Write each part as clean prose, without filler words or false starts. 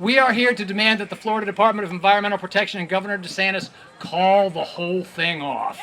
We are here to demand that the Florida Department of Environmental Protection and Governor DeSantis call the whole thing off.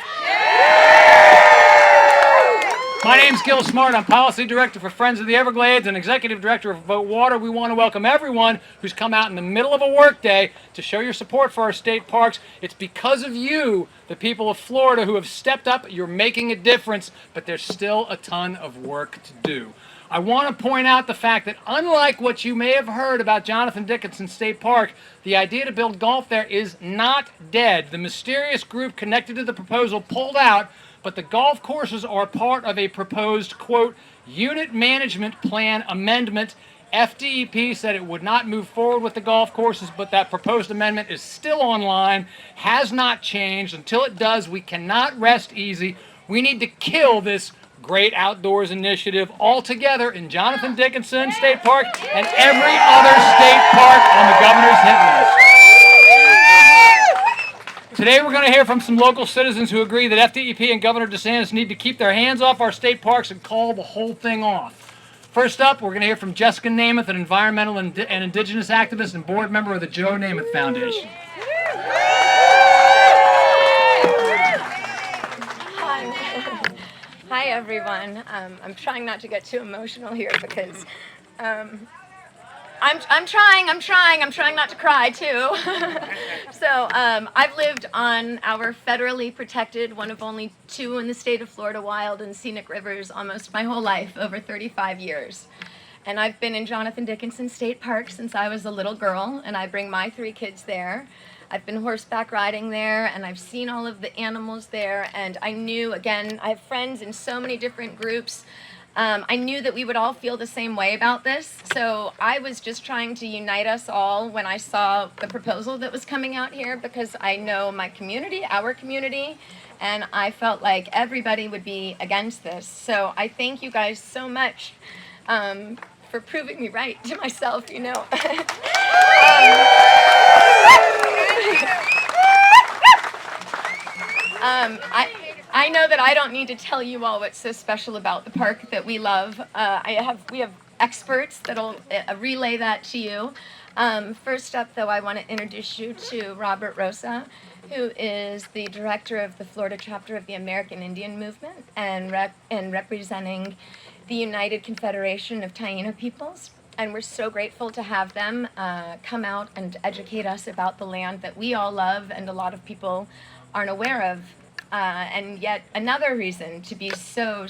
My name's Gil Smart. I'm Policy Director for Friends of the Everglades and Executive Director of VoteWater. We want to welcome everyone who's come out in the middle of a workday to show your support for our state parks. It's because of you, the people of Florida, who have stepped up. You're making a difference, but there's still a ton of work to do. I want to point out the fact that unlike what you may have heard about Jonathan Dickinson State Park, the idea to build golf there is not dead. The mysterious group connected to the proposal pulled out, but the golf courses are part of a proposed, quote, unit management plan amendment. FDEP said it would not move forward with the golf courses, but that proposed amendment is still online, has not changed. Until it does, we cannot rest easy. We need to kill this great outdoors initiative altogether in Jonathan Dickinson State Park and every other state park on the governor's hit list. Today we're going to hear from some local citizens who agree that FDEP and Governor DeSantis need to keep their hands off our state parks and call the whole thing off. First up, we're going to hear from Jessica Namath, an environmental and indigenous activist and board member of the Joe Namath Foundation. Hi everyone. I'm trying not to get too emotional here because I'm trying not to cry too. So I've lived on our federally protected, one of only 2 in the state of Florida, wild and scenic rivers almost my whole life, over 35 years. And I've been in Jonathan Dickinson State Park since I was a little girl, and I bring my 3 kids there. I've been horseback riding there, and I've seen all of the animals there, and I knew, again, I have friends in so many different groups. I knew that we would all feel the same way about this, so I was just trying to unite us all when I saw the proposal that was coming out here, because I know my community, our community, and I felt like everybody would be against this. So I thank you guys so much for proving me right to myself, you know. I know that I don't need to tell you all what's so special about the park that we love. We have experts that'll relay that to you. First up, though, I want to introduce you to Robert Rosa, who is the director of the Florida chapter of the American Indian Movement and representing the United Confederation of Taino peoples. And we're so grateful to have them come out and educate us about the land that we all love and a lot of people aren't aware of. And yet another reason to be so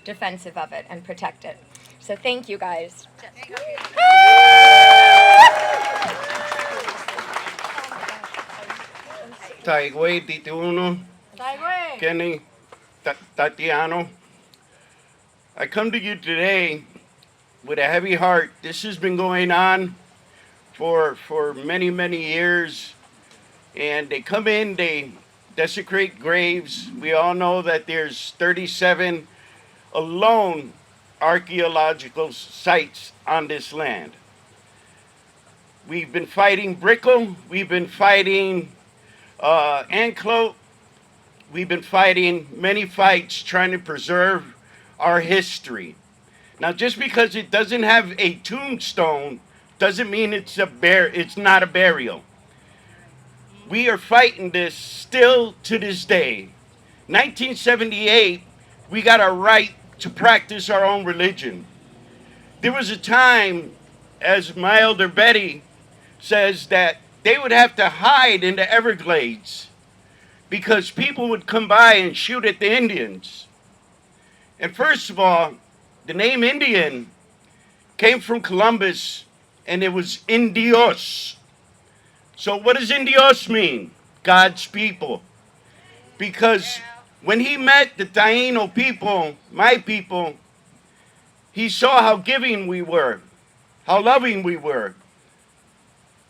defensive of it and protect it. So thank you guys. Taigwe Tituno, Kenny Tatiano. I come to you today with a heavy heart. This has been going on for many years, and they come in, they desecrate graves. We all know that there's 37 alone archaeological sites on this land. We've been fighting Brickell, we've been fighting Anclote, we've been fighting many fights trying to preserve our history. Now, just because it doesn't have a tombstone doesn't mean it's not a burial. We are fighting this still to this day. 1978, we got our right to practice our own religion. There was a time, as my elder Betty says, that they would have to hide in the Everglades because people would come by and shoot at the Indians. And first of all, the name Indian came from Columbus, and it was Indios. So what does Indios mean? God's people. Because when he met the Taino people, my people, he saw how giving we were, how loving we were.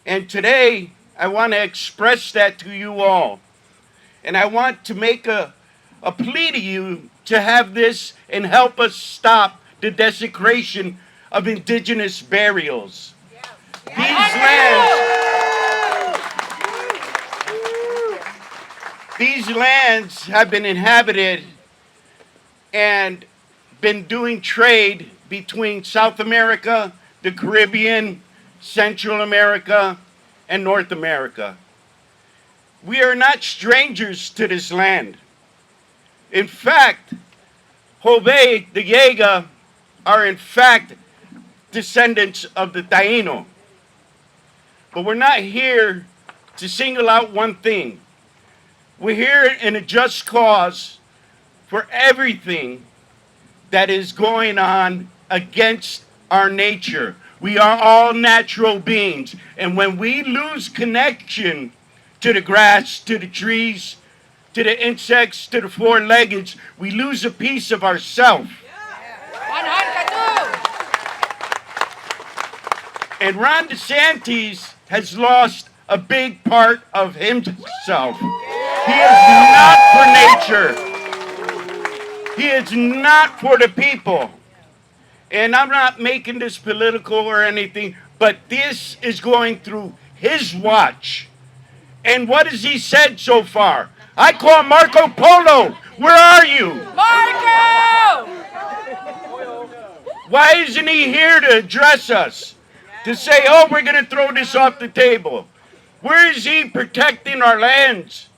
And today, I want to express that to you all. And I want to make a plea to you to have this and help us stop the desecration of indigenous burials. These lands have been inhabited and been doing trade between South America, the Caribbean, Central America, and North America. We are not strangers to this land. In fact, Jove, the Jaeger, are in fact descendants of the Taino. But we're not here to single out one thing. We're here in a just cause for everything that is going on against our nature. We are all natural beings. And when we lose connection to the grass, to the trees, to the insects, to the four-leggeds, we lose a piece of ourself. And Ron DeSantis has lost a big part of himself. He is not for nature. He is not for the people. And I'm not making this political or anything, but this is going through his watch. And what has he said so far? I call Marco Polo. Where are you? Marco! Why isn't he here to address us? To say, oh, we're going to throw this off the table. Where is he protecting our lands?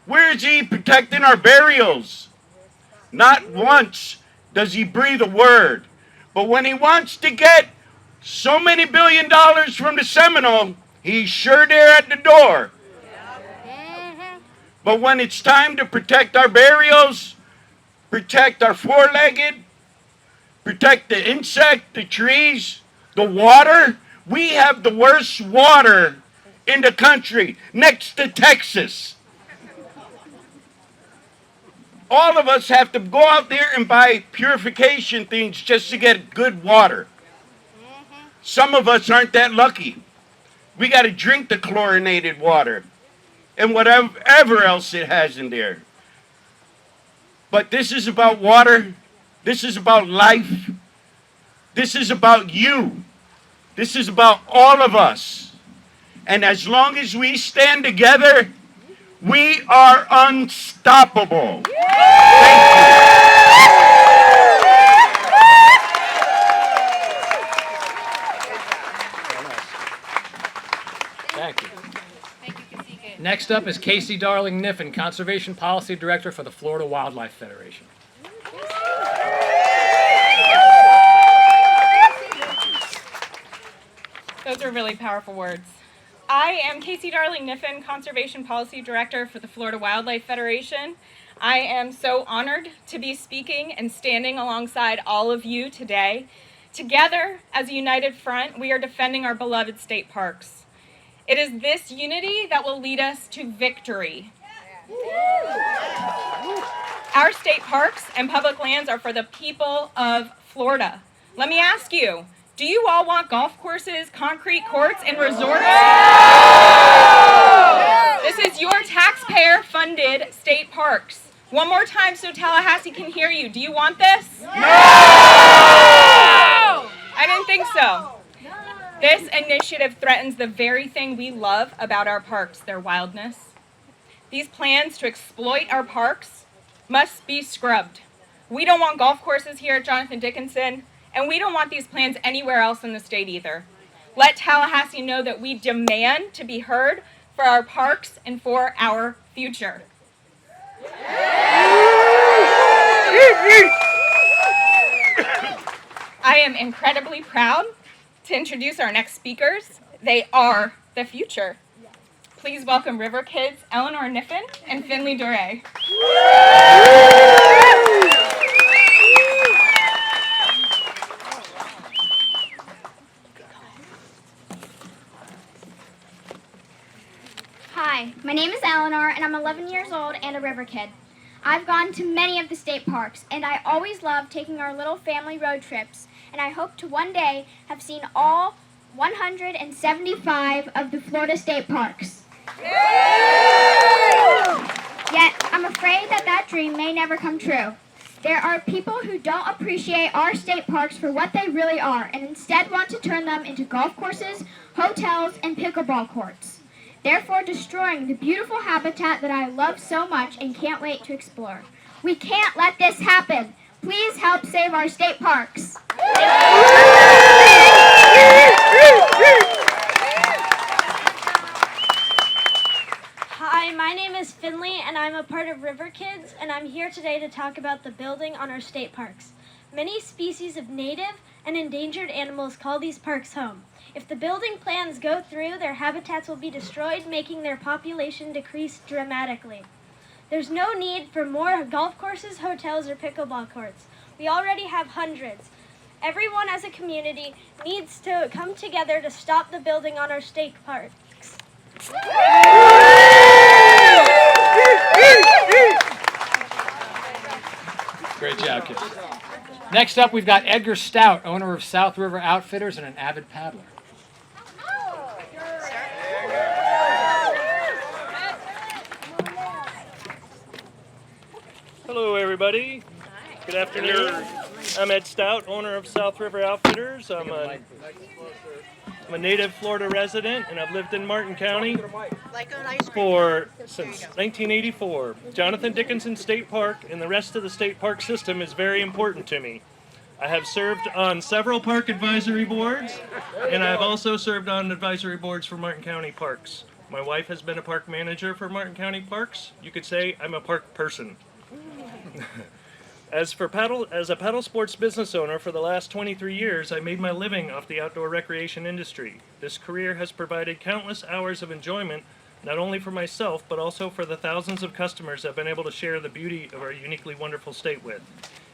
Where is he protecting our burials? Not once does he breathe a word. But when he wants to get so many $1 billion from the Seminole, he's sure there at the door. But when it's time to protect our burials, protect our four-legged, protect the insect, the trees, the water, we have the worst water in the country, next to Texas. All of us have to go out there and buy purification things just to get good water. Some of us aren't that lucky. We got to drink the chlorinated water and whatever else it has in there. But this is about water. This is about life. This is about you. This is about all of us. And as long as we stand together, we are unstoppable. Thank you. Next up is Casey Darling Kniffin, Conservation Policy Director for the Florida Wildlife Federation. Those are really powerful words. I am Casey Darling Kniffin, Conservation Policy Director for the Florida Wildlife Federation. I am so honored to be speaking and standing alongside all of you today. Together, as a united front, we are defending our beloved state parks. It is this unity that will lead us to victory. Our state parks and public lands are for the people of Florida. Let me ask you, do you all want golf courses, concrete courts, and resorts? This is your taxpayer-funded state parks. One more time so Tallahassee can hear you. Do you want this? No! I didn't think so. This initiative threatens the very thing we love about our parks, their wildness. These plans to exploit our parks must be scrubbed. We don't want golf courses here at Jonathan Dickinson, and we don't want these plans anywhere else in the state either. Let Tallahassee know that we demand to be heard for our parks and for our future. I am incredibly proud to introduce our next speakers. They are the future. Please welcome River Kidz, Eleanor Kniffin, and Finley Dore. Hi, my name is Eleanor, and I'm 11 years old and a river kid. I've gone to many of the state parks, and I always love taking our little family road trips, and I hope to one day have seen all 175 of the Florida state parks. Yet, I'm afraid that dream may never come true. There are people who don't appreciate our state parks for what they really are, and instead want to turn them into golf courses, hotels, and pickleball courts, therefore destroying the beautiful habitat that I love so much and can't wait to explore. We can't let this happen. Please help save our state parks. Hi, my name is Finley, and I'm a part of River Kidz, and I'm here today to talk about the building on our state parks. Many species of native and endangered animals call these parks home. If the building plans go through, their habitats will be destroyed, making their population decrease dramatically. There's no need for more golf courses, hotels, or pickleball courts. We already have hundreds. Everyone as a community needs to come together to stop the building on our state parks. Great job, kids. Next up, we've got Edgar Stour, owner of South River Outfitters and an avid paddler. Hello, everybody. Good afternoon. I'm Ed Stout, owner of South River Outfitters. I'm a native Florida resident, and I've lived in Martin County since 1984. Jonathan Dickinson State Park and the rest of the state park system is very important to me. I have served on several park advisory boards, and I've also served on advisory boards for Martin County Parks. My wife has been a park manager for Martin County Parks. You could say I'm a park person. As a paddle sports business owner for the last 23 years, I made my living off the outdoor recreation industry. This career has provided countless hours of enjoyment, not only for myself, but also for the thousands of customers I've been able to share the beauty of our uniquely wonderful state with.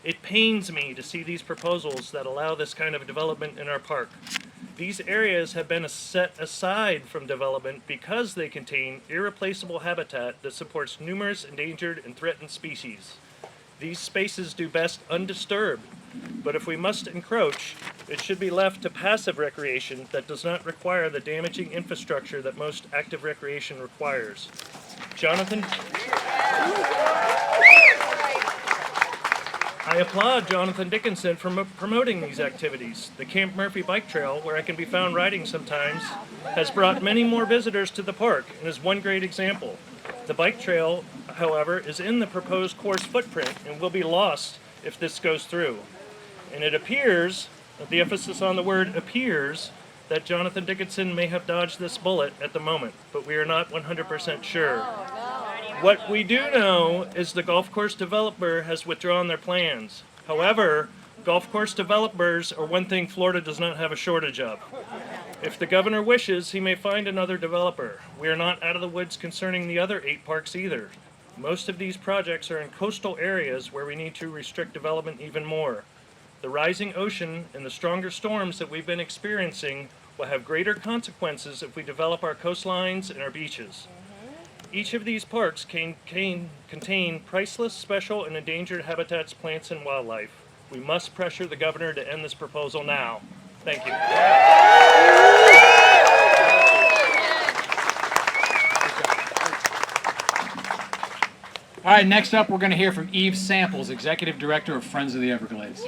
It pains me to see these proposals that allow this kind of development in our park. These areas have been set aside from development because they contain irreplaceable habitat that supports numerous endangered and threatened species. These spaces do best undisturbed, but if we must encroach, it should be left to passive recreation that does not require the damaging infrastructure that most active recreation requires. I applaud Jonathan Dickinson for promoting these activities. The Camp Murphy Bike Trail, where I can be found riding sometimes, has brought many more visitors to the park and is one great example. The bike trail, however, is in the proposed course footprint and will be lost if this goes through. And it appears, the emphasis on the word appears, that Jonathan Dickinson may have dodged this bullet at the moment, but we are not 100% sure. What we do know is the golf course developer has withdrawn their plans. However, golf course developers are one thing Florida does not have a shortage of. If the governor wishes, he may find another developer. We are not out of the woods concerning the other 8 parks either. Most of these projects are in coastal areas where we need to restrict development even more. The rising ocean and the stronger storms that we've been experiencing will have greater consequences if we develop our coastlines and our beaches. Each of these parks contain priceless, special, and endangered habitats, plants, and wildlife. We must pressure the governor to end this proposal now. Thank you. All right, next up, we're going to hear from Eve Samples, Executive Director of Friends of the Everglades.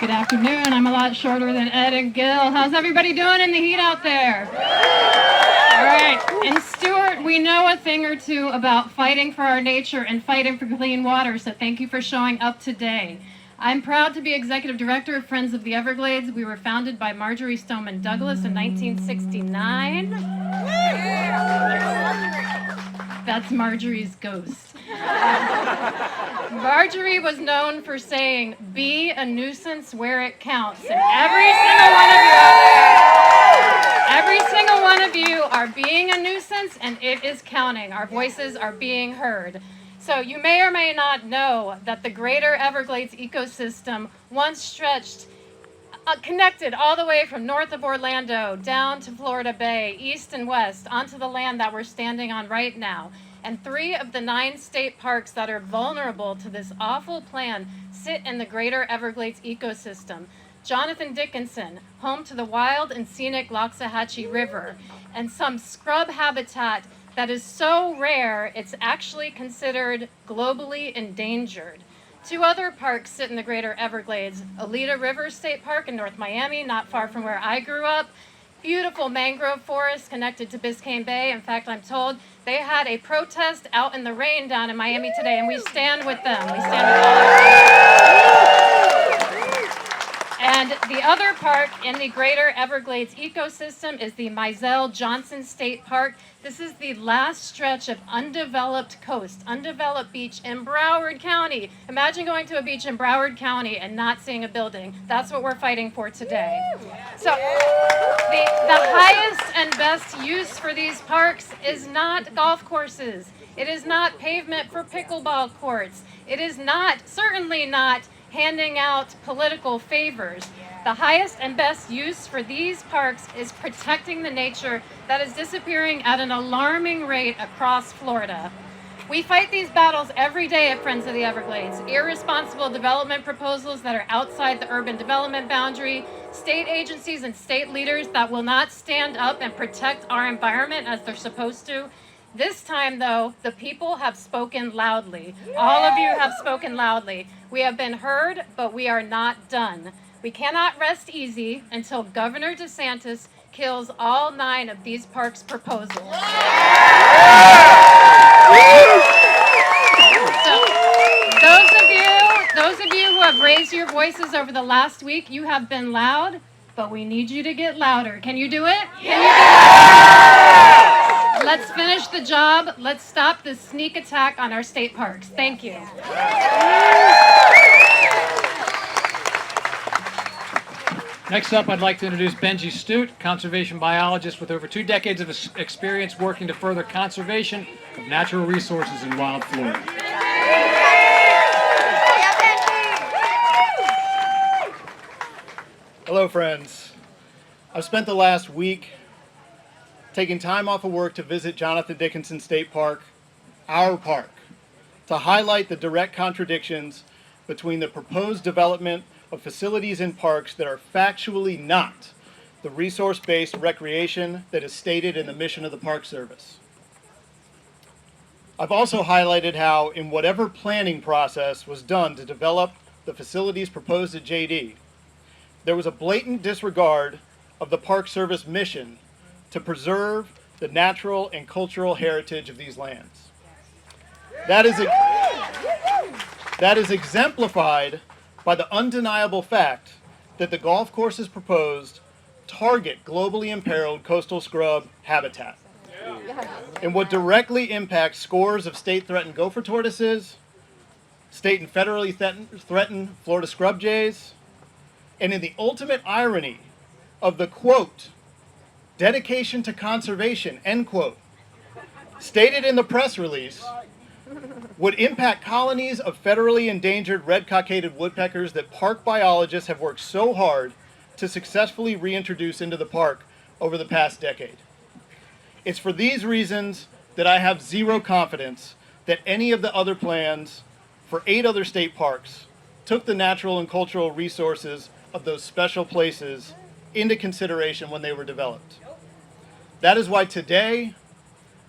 Good afternoon. I'm a lot shorter than Ed and Gil. How's everybody doing in the heat out there? All right. In Stuart, we know a thing or two about fighting for our nature and fighting for clean water, so thank you for showing up today. I'm proud to be Executive Director of Friends of the Everglades. We were founded by Marjorie Stoneman Douglas in 1969. That's Marjorie's ghost. Marjorie was known for saying, "Be a nuisance where it counts." And every single one of you out there, every single one of you are being a nuisance, and it is counting. Our voices are being heard. So you may or may not know that the greater Everglades ecosystem once stretched, connected all the way from north of Orlando down to Florida Bay, east and west, onto the land that we're standing on right now. And 3 of the 9 state parks that are vulnerable to this awful plan sit in the greater Everglades ecosystem. Jonathan Dickinson, home to the wild and scenic Loxahatchee River, and some scrub habitat that is so rare it's actually considered globally endangered. 2 other parks sit in the greater Everglades. Alita River State Park in North Miami, not far from where I grew up. Beautiful mangrove forest connected to Biscayne Bay. In fact, I'm told they had a protest out in the rain down in Miami today, and we stand with them. We stand with all our And the other park in the greater Everglades ecosystem is the Mizell-Johnson State Park. This is the last stretch of undeveloped coast, undeveloped beach in Broward County. Imagine going to a beach in Broward County and not seeing a building. That's what we're fighting for today. So the highest and best use for these parks is not golf courses. It is not pavement for pickleball courts. It is not, certainly not, handing out political favors. The highest and best use for these parks is protecting the nature that is disappearing at an alarming rate across Florida. We fight these battles every day at Friends of the Everglades. Irresponsible development proposals that are outside the urban development boundary, state agencies and state leaders that will not stand up and protect our environment as they're supposed to. This time, though, the people have spoken loudly. All of you have spoken loudly. We have been heard, but we are not done. We cannot rest easy until Governor DeSantis kills all 9 of these parks' proposals. So, those of you who have raised your voices over the last week, you have been loud, but we need you to get louder. Can you do it? Can you do it? Let's finish the job. Let's stop this sneak attack on our state parks. Thank you. Next up, I'd like to introduce Benji Studt, conservation biologist with over 2 decades of experience working to further conservation of natural resources in wild Florida. Hello, friends. I've spent the last week taking time off of work to visit Jonathan Dickinson State Park, our park, to highlight the direct contradictions between the proposed development of facilities in parks that are factually not the resource-based recreation that is stated in the mission of the Park Service. I've also highlighted how, in whatever planning process was done to develop the facilities proposed at JD, there was a blatant disregard of the Park Service mission to preserve the natural and cultural heritage of these lands. That is exemplified by the undeniable fact that the golf courses proposed target globally imperiled coastal scrub habitat, and what directly impacts scores of state-threatened gopher tortoises, state and federally threatened Florida scrub jays, and in the ultimate irony of the, quote, dedication to conservation, end quote, stated in the press release, would impact colonies of federally endangered red-cockaded woodpeckers that park biologists have worked so hard to successfully reintroduce into the park over the past decade. It's for these reasons that I have zero confidence that any of the other plans for 8 other state parks took the natural and cultural resources of those special places into consideration when they were developed. That is why today,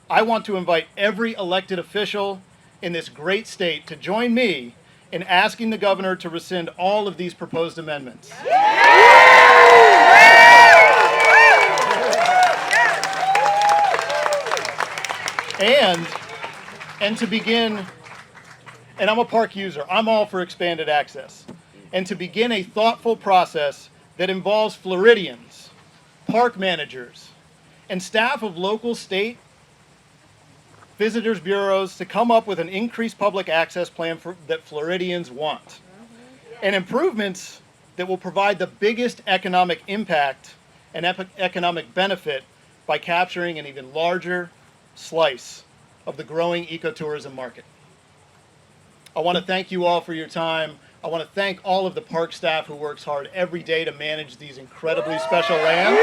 I want to invite every elected official in this great state to join me in asking the governor to rescind all of these proposed amendments. And to begin, and I'm a park user, I'm all for expanded access, and to begin a thoughtful process that involves Floridians, park managers, and staff of local, state, visitors bureaus to come up with an increased public access plan that Floridians want, and improvements that will provide the biggest economic impact and economic benefit by capturing an even larger slice of the growing ecotourism market. I want to thank you all for your time. I want to thank all of the park staff who works hard every day to manage these incredibly special lands.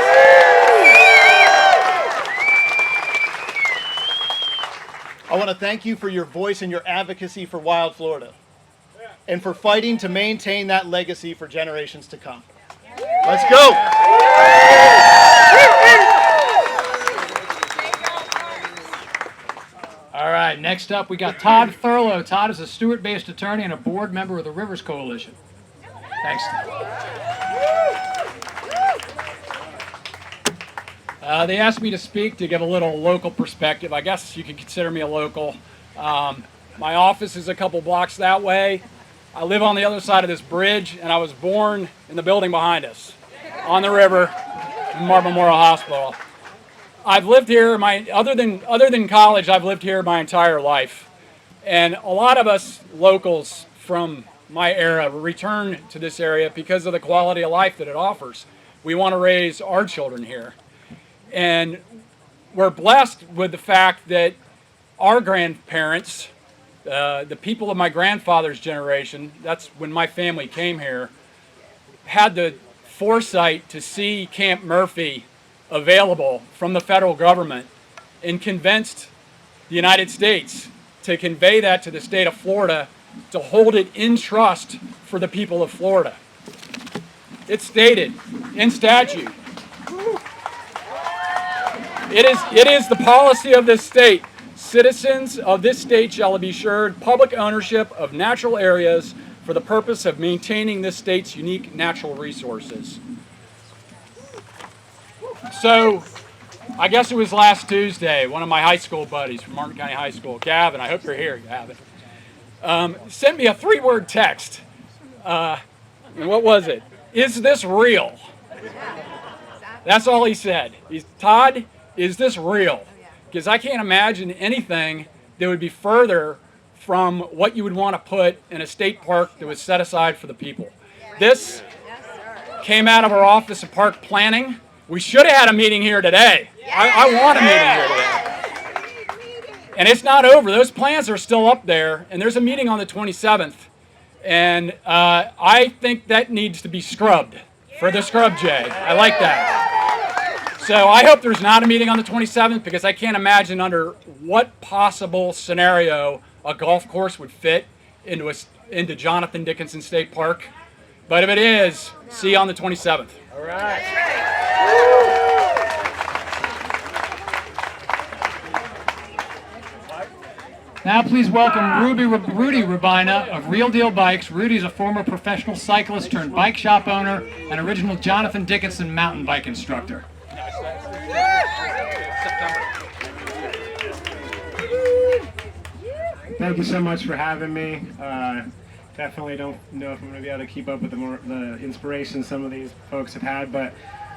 I want to thank you for your voice and your advocacy for wild Florida, and for fighting to maintain that legacy for generations to come. Let's go! All right, next up we got Todd Thurlow. Todd is a Stuart-based attorney and a board member of the Rivers Coalition. Thanks, Todd. They asked me to speak to give a little local perspective. I guess you could consider me a local. My office is a couple blocks that way. I live on the other side of this bridge, and I was born in the building behind us, on the river, Martin Memorial Hospital. I've lived here, other than college, I've lived here my entire life. And a lot of us locals from my era return to this area because of the quality of life that it offers. We want to raise our children here. And we're blessed with the fact that our grandparents, the people of my grandfather's generation, that's when my family came here, had the foresight to see Camp Murphy available from the federal government and convinced the United States to convey that to the state of Florida to hold it in trust for the people of Florida. It's stated in statute. It is the policy of this state. Citizens of this state shall be assured public ownership of natural areas for the purpose of maintaining this state's unique natural resources. So, I guess it was last Tuesday, one of my high school buddies from Martin County High School, Gavin, I hope you're here, Gavin, sent me a 3-word text. And what was it? Is this real? That's all he said. Todd, is this real? Because I can't imagine anything that would be further from what you would want to put in a state park that was set aside for the people. This came out of our Office of Park Planning. We should have had a meeting here today. I want a meeting here today. And it's not over. Those plans are still up there, and there's a meeting on the 27th. And I think that needs to be scrubbed for the scrub jay. I like that. So I hope there's not a meeting on the 27th, because I can't imagine under what possible scenario a golf course would fit into Jonathan Dickinson State Park. But if it is, see you on the 27th. All right. Now please welcome Rudy Rubina of Real Deal Bikes. Rudy's a former professional cyclist turned bike shop owner and original Jonathan Dickinson mountain bike instructor. Thank you so much for having me. Definitely don't know if I'm going to be able to keep up with the inspiration some of these folks have had, but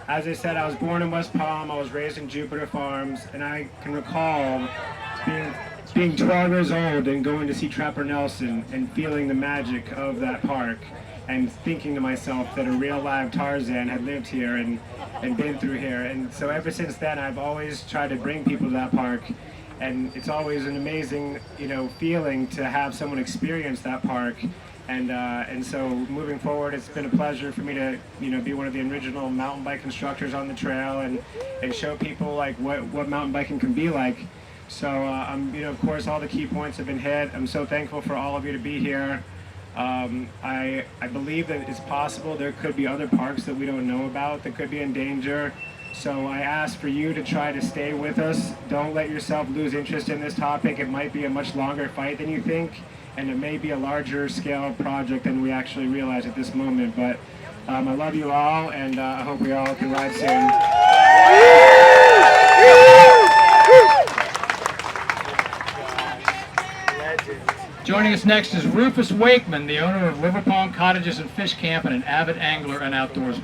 as I said, I was born in West Palm, I was raised in Jupiter Farms, and I can recall being 12 years old and going to see Trapper Nelson and feeling the magic of that park and thinking to myself that a real live Tarzan had lived here and been through here. And so ever since then, I've always tried to bring people to that park. And it's always an amazing, feeling to have someone experience that park. And so moving forward, it's been a pleasure for me to, be one of the original mountain bike instructors on the trail and show people like what mountain biking can be like. So of course, all the key points have been hit. I'm so thankful for all of you to be here. I believe that it's possible there could be other parks that we don't know about that could be in danger. So I ask for you to try to stay with us. Don't let yourself lose interest in this topic. It might be a much longer fight than you think, and it may be a larger scale project than we actually realize at this moment. But I love you all, and I hope we all can ride soon. Joining us next is Rufus Wakeman, the owner of River Palm Cottages and Fish Camp and an avid angler and outdoorsman.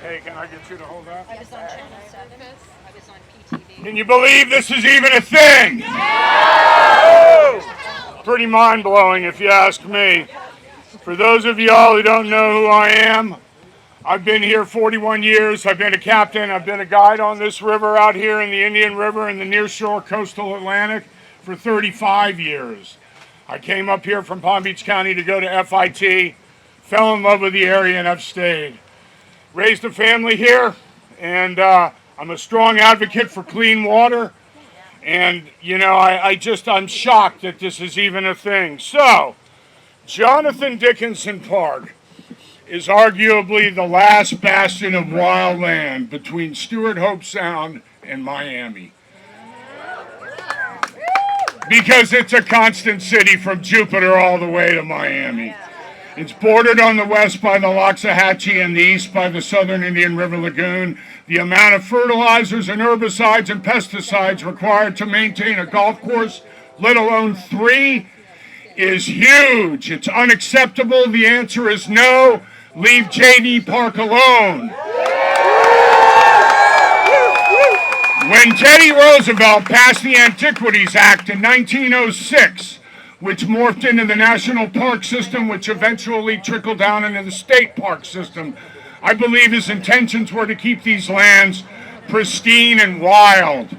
Hey, can I get you to hold that? I was on Channel 7. I was on PTV. Can you believe this is even a thing? Yeah! Pretty mind-blowing if you ask me. For those of y'all who don't know who I am, I've been here 41 years. I've been a captain. I've been a guide on this river out here in the Indian River in the nearshore coastal Atlantic for 35 years. I came up here from Palm Beach County to go to FIT, fell in love with the area, and I've stayed. Raised a family here, and I'm a strong advocate for clean water. And, I'm shocked that this is even a thing. So, Jonathan Dickinson Park is arguably the last bastion of wild land between Stuart, Hope Sound, and Miami. Because it's a constant city from Jupiter all the way to Miami. It's bordered on the west by the Loxahatchee and the east by the southern Indian River Lagoon. The amount of fertilizers and herbicides and pesticides required to maintain a golf course, let alone 3, is huge. It's unacceptable. The answer is no. Leave J.D. Park alone. When Teddy Roosevelt passed the Antiquities Act in 1906, which morphed into the National Park System, which eventually trickled down into the State Park System, I believe his intentions were to keep these lands pristine and wild.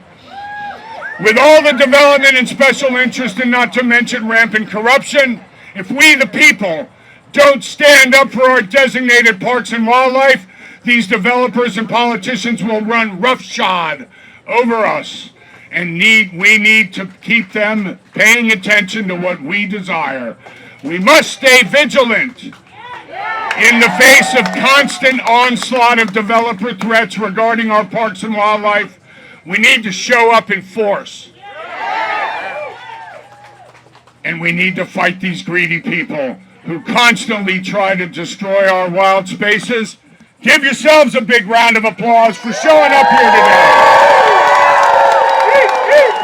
With all the development and special interest, and not to mention rampant corruption, if we, the people, don't stand up for our designated parks and wildlife, these developers and politicians will run roughshod over us. And we need to keep them paying attention to what we desire. We must stay vigilant in the face of constant onslaught of developer threats regarding our parks and wildlife. We need to show up in force. And we need to fight these greedy people who constantly try to destroy our wild spaces. Give yourselves a big round of applause for showing up here today.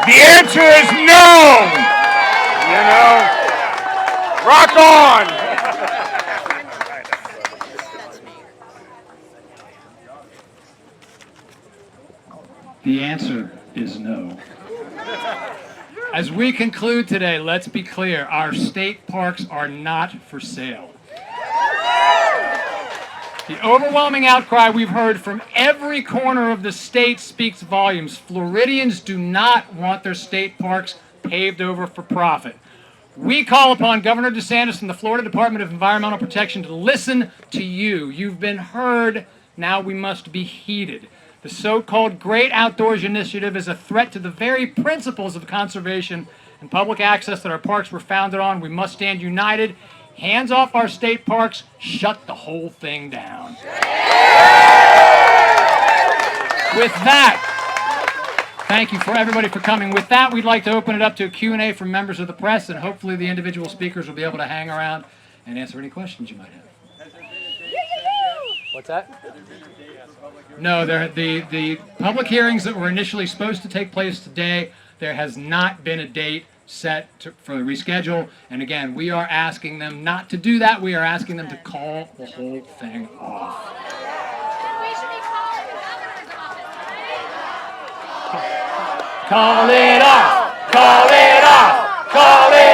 The answer is no. You know, rock on. The answer is no. As we conclude today, let's be clear. Our state parks are not for sale. The overwhelming outcry we've heard from every corner of the state speaks volumes. Floridians do not want their state parks paved over for profit. We call upon Governor DeSantis and the Florida Department of Environmental Protection to listen to you. You've been heard. Now we must be heeded. The so-called Great Outdoors Initiative is a threat to the very principles of conservation and public access that our parks were founded on. We must stand united. Hands off our state parks. Shut the whole thing down. With that, thank you for everybody for coming. With that, we'd like to open it up to a Q&A from members of the press, and hopefully the individual speakers will be able to hang around and answer any questions you might have. What's that? No, the public hearings that were initially supposed to take place today, there has not been a date set for the reschedule. And again, we are asking them not to do that. We are asking them to call the whole thing off. Call it off! Call it off! Call it